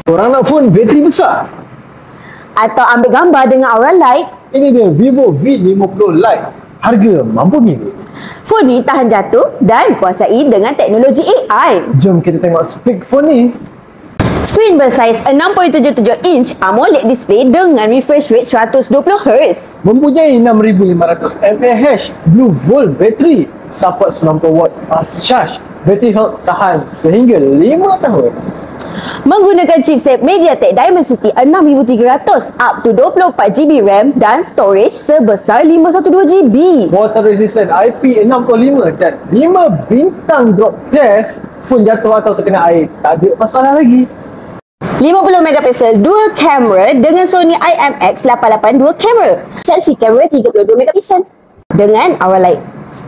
Korang nak phone bateri besar? Atau ambil gambar dengan aura light? Ini dia Vivo V50 Lite. Harga mampu milik. Phone ni tahan jatuh dan kuasai dengan teknologi AI. Jom kita tengok spek phone ni. Skrin bersaiz 6.77 inch AMOLED display dengan refresh rate 120Hz. Mempunyai 6500 mAh Blue Volt bateri. Support 90W fast charge. Bateri health tahan sehingga 5 tahun. Menggunakan chipset MediaTek Dimensity 6300 up to 24GB RAM dan storage sebesar 512GB. Water resistant IP65 dan 5 bintang drop test. Phone jatuh atau terkena air tak ada masalah lagi. 50MP dual camera dengan Sony IMX882 camera. Selfie camera 32MP dengan aura light.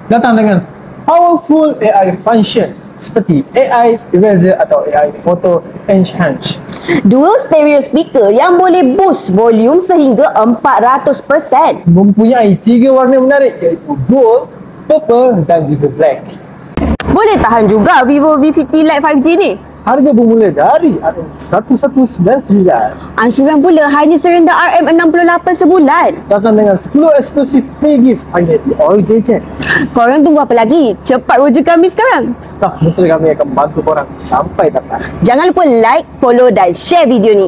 Datang dengan powerful AI function seperti AI Eraser atau AI Photo Enhance. Dual stereo speaker yang boleh boost volume sehingga 400%. Mempunyai 3 warna menarik iaitu gold, purple dan juga black. Boleh tahan juga Vivo V50 Lite 5G ni. Harga bermula dari RM1199. Ansuran pula hanya serendah RM68 sebulan. Datang dengan 10 eksklusif free gift hanya di All Gadget. Korang tunggu apa lagi? Cepat rujuk kami sekarang. Staf mesra kami akan bantu korang sampai dapat. Jangan lupa like, follow dan share video ni.